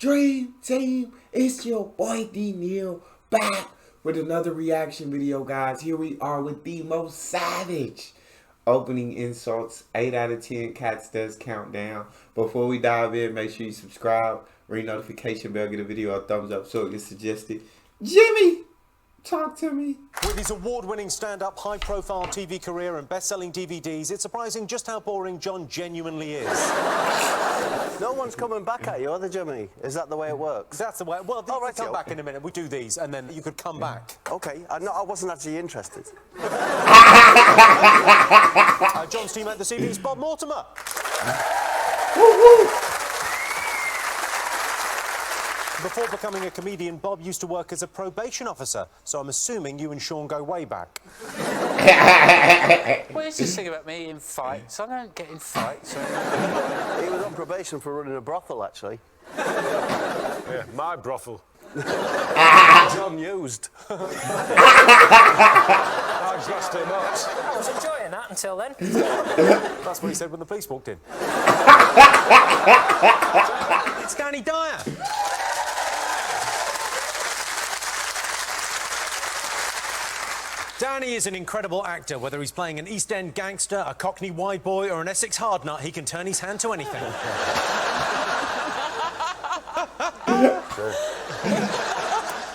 Dream Team? It's your boy D Neil back with another reaction video, guys. Here we are with the most savage opening insults. 8 out of 10 cats does countdown. Before we dive in, make sure you subscribe, ring notification bell, give the video a thumbs up so it gets suggested. Jimmy, talk to me. With his award-winning stand-up, high-profile TV career and best-selling DVDs, it's surprising just how boring John genuinely is. No one's coming back at you, are they, Jimmy? Is that the way it works? That's the way. Well, All right, right, come yeah, back okay. in a minute. We do these, and then you could come back. Okay, I wasn't actually interested. John's teammate this evening is Bob Mortimer. Woo-hoo. Before becoming a comedian, Bob used to work as a probation officer, so I'm assuming you and Sean go way back. Well, it's this thing about me in fights. I don't get in fights. So... He was on probation for running a brothel, actually. Yeah, my brothel. John used. I dressed him up. I was enjoying that until then. That's what he said when the police walked in. It's Danny Dyer. Danny is an incredible actor. Whether he's playing an East End gangster, a Cockney wide boy, or an Essex hardnut, he can turn his hand to anything.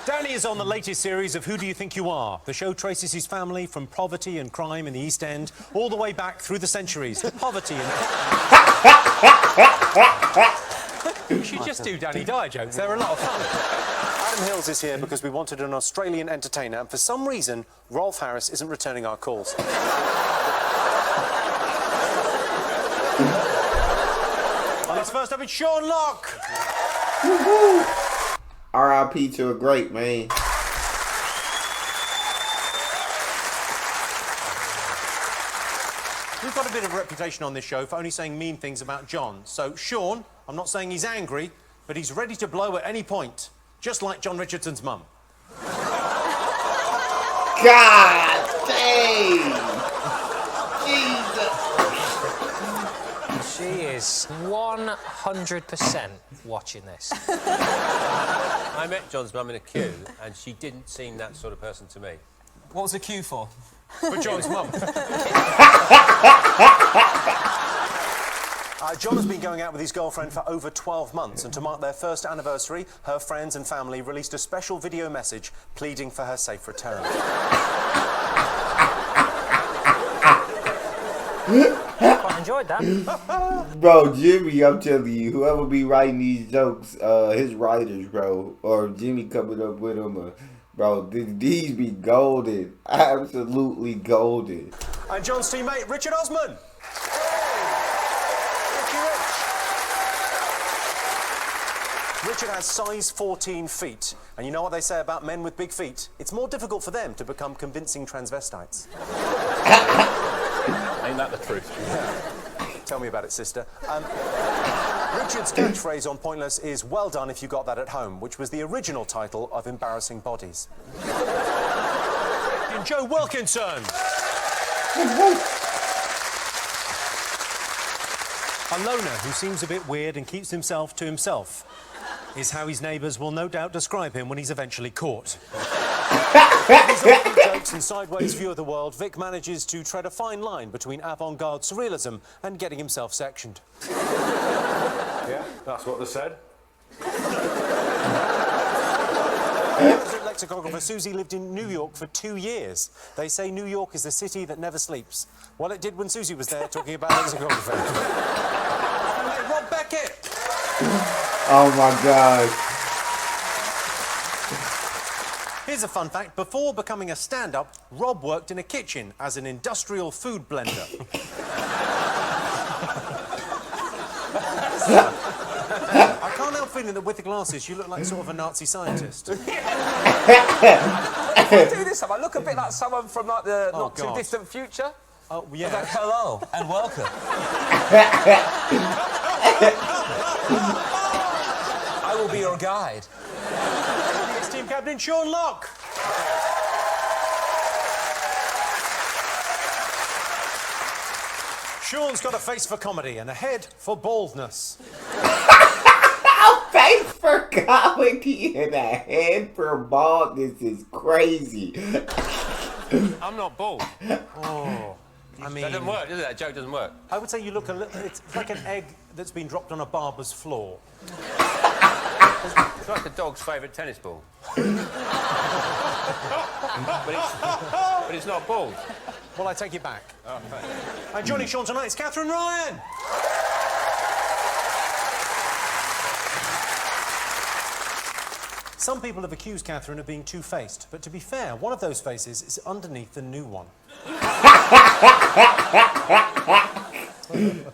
Danny is on the latest series of Who Do You Think You Are? The show traces his family from poverty and crime in the East End all the way back through the centuries to poverty and... You should just do Danny Dyer jokes. They're a lot of fun. Adam Hills is here because we wanted an Australian entertainer, and for some reason, Rolf Harris isn't returning our calls. On his first up, it's Sean Locke. R.I.P. to a great man. We've got a bit of a reputation on this show for only saying mean things about John. So, Sean, I'm not saying he's angry, but he's ready to blow at any point, just like John Richardson's mum. God dang! Jesus! She is 100% watching this. I met John's mum in a queue, and she didn't seem that sort of person to me. What was the queue for? For John's mum. John has been going out with his girlfriend for over 12 months, and to mark their first anniversary, her friends and family released a special video message pleading for her safe return. Quite enjoyed that. Bro, Jimmy, I'm telling you, whoever be writing these jokes, his writers, bro, or Jimmy coming up with them, bro, these be golden. Absolutely golden. And John's teammate, Richard Osman. Richard has size 14 feet, and you know what they say about men with big feet? It's more difficult for them to become convincing transvestites. Ain't that the truth? Tell me about it, sister. Richard's catchphrase on Pointless is "Well done if you got that at home," which was the original title of Embarrassing Bodies. And Joe Wilkinson. A loner who seems a bit weird and keeps himself to himself is how his neighbours will no doubt describe him when he's eventually caught. With his awful jokes and sideways view of the world, Vic manages to tread a fine line between avant-garde surrealism and getting himself sectioned. Yeah, that's what they said. Lexicographer Susie lived in New York for 2 years. They say New York is the city that never sleeps. Well, it did when Susie was there talking about lexicography. Rob Beckett! Oh my God. Here's a fun fact. Before becoming a stand-up, Rob worked in a kitchen as an industrial food blender. I can't help feeling that with the glasses, you look like sort of a Nazi scientist. If I do this, I look a bit like someone from like the not too distant future. Oh, yeah. Like, hello and welcome. I will be your guide. It's team captain Sean Locke. Sean's got a face for comedy and a head for baldness. Face Head for comedy and a head for baldness is crazy. I'm not bald. Oh, I mean, That doesn't work, does it? That joke doesn't work. I would say you look a little. It's like an egg that's been dropped on a barber's floor. It's like a dog's favourite tennis ball. but it's not bald. Well, I take it back. And joining Sean tonight is Catherine Ryan. Some people have accused Catherine of being two-faced, but to be fair, one of those faces is underneath the new one.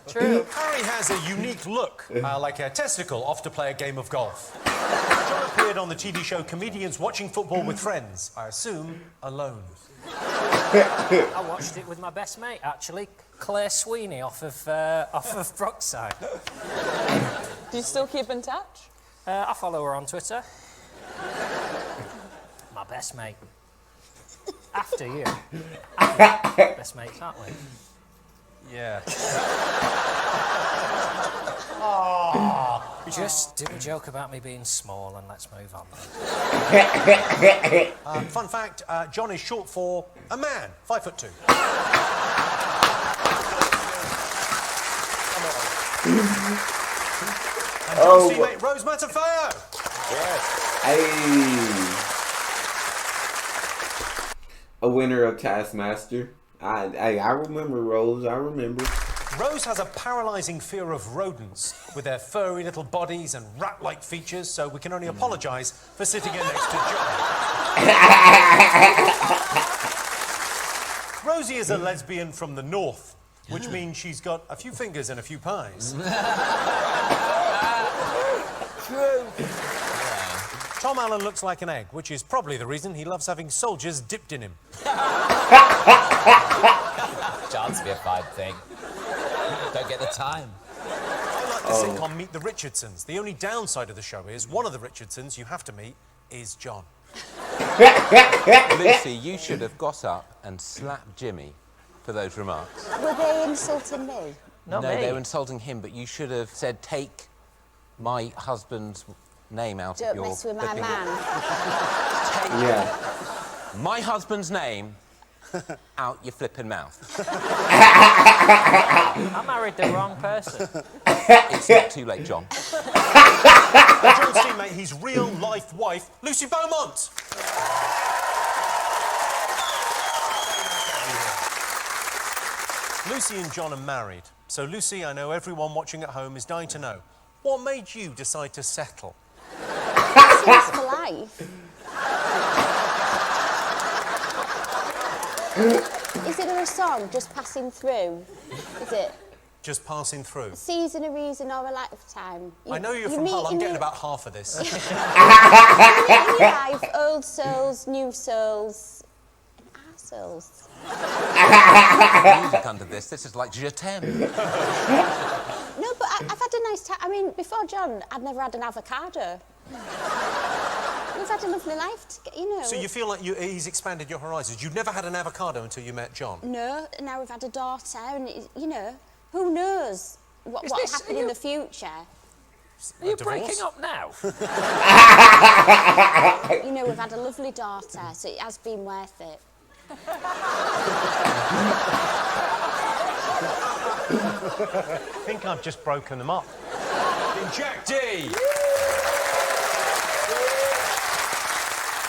True. Harry has a unique look, like a testicle off to play a game of golf. John appeared on the TV show Comedians Watching Football with Friends, I assume alone. I watched it with my best mate, actually, Claire Sweeney off of Brookside. Do you still keep in touch? I follow her on Twitter. My best mate. After you. Best mates, aren't we? Yeah. Just do a joke about me being small and let's move on. Fun fact, John is short for a man, 5'2". And John's teammate, Rose Matafeo. Yes. Hey. A winner of Taskmaster. I remember Rose. I remember. Rose has a paralysing fear of rodents with their furry little bodies and rat-like features, so we can only apologise for sitting in next to John. Rosie is a lesbian from the north, which means she's got a few fingers and a few pies. True. Tom Allen looks like an egg, which is probably the reason he loves having soldiers dipped in him. Chance to be a fine thing. Don't get the time. I like the sitcom Meet the Richardsons. The only downside of the show is one of the Richardsons you have to meet is John. Lucy, you should have got up and slapped Jimmy for those remarks. Were they insulting me? Not No, me. they were insulting him, but you should have said, take my husband's name out of Don't your... mess with my flipping- man. Yeah. My husband's name out your flipping mouth. I married the wrong person. It's not too late, John. John's teammate, his real-life wife, Lucy Beaumont. Lucy and John are married. So, Lucy, I know everyone watching at home is dying to know, what made you decide to settle? Seems for life. Is it a song, Just Passing Through? Is it Just passing through. season, a reason, or a lifetime? I know you're from Hull, I'm getting about half of this. In your life, old souls, new souls, and arseholes. Music under this is like Je t'aime. No, but I've had a nice time. I mean, before John, I'd never had an avocado. We've had a lovely life, you know. So you feel like he's expanded your horizons. You'd never had an avocado until you met John? No, now we've had a daughter, and, you know, who knows what happened in the future. Are you breaking up now? You know, we've had a lovely daughter, so it has been worth it. I think I've just broken them up. In Jack D.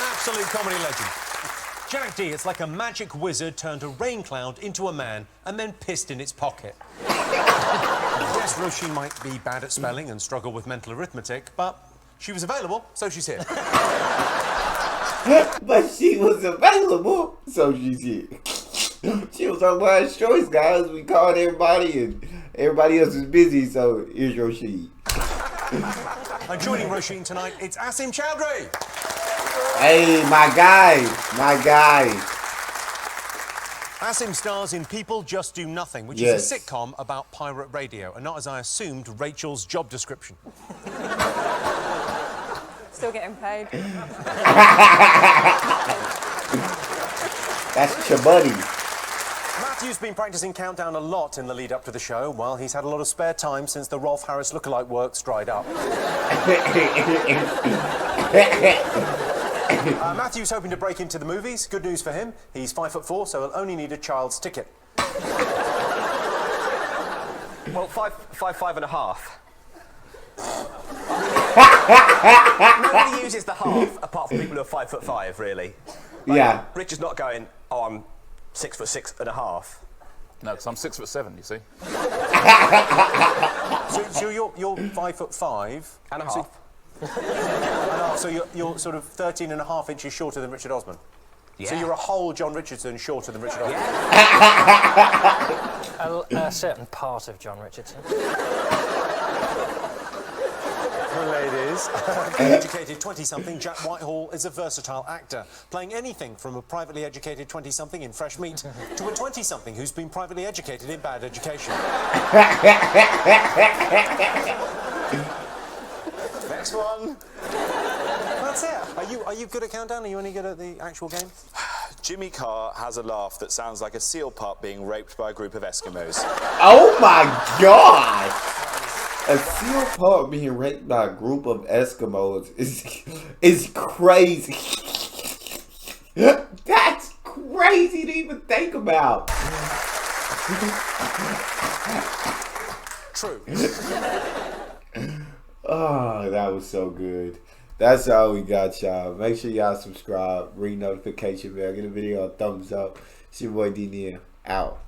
Absolute comedy legend. Jack D, it's like a magic wizard turned a rain cloud into a man and then pissed in its pocket. Yes, Roisin might be bad at spelling and struggle with mental arithmetic, but she was available, so she's here. But she was available, so she's here. She was our last choice, guys. We called everybody, and everybody else is busy, so here's Roisin. And joining Roisin tonight, it's Asim Chowdhury. Hey, my guy. Asim stars in People Just Do Nothing, which Yes. is a sitcom about pirate radio, and not, as I assumed, Rachel's job description. Still getting paid. That's your buddy. Matt Matthew's been practicing Countdown a lot in the lead up to the show. Well, he's had a lot of spare time since the Rolf Harris lookalike works dried up. Matthew's hoping to break into the movies. Good news for him. He's 5'4", so he'll only need a child's ticket. Well, five and a half. Nobody uses the half apart from people who are 5'5", really. Like, Yeah. Richard's not going, oh, I'm 6'6" and a half. No, because I'm 6'7", you see. So you're 5'5" And a half. So you're sort of 13 and a half inches shorter than Richard Osman. Yeah. So you're a whole John Richardson shorter than Richard Osman. A certain part of John Richardson. Ladies. Educated 20-something, Jack Whitehall is a versatile actor, playing anything from a privately educated 20-something in Fresh Meat to a 20-something who's been privately educated in Bad Education. Next one. That's it. Are you good at Countdown? Are you any good at the actual game? Jimmy Carr has a laugh that sounds like a seal pup being raped by a group of Eskimos. Oh my God! A seal pup being raped by a group of Eskimos is crazy. That's crazy to even think about. True. Oh, that was so good. That's all we got, y'all. Make sure y'all subscribe, ring notification bell, get the video a thumbs up. It's your boy D Neal, out.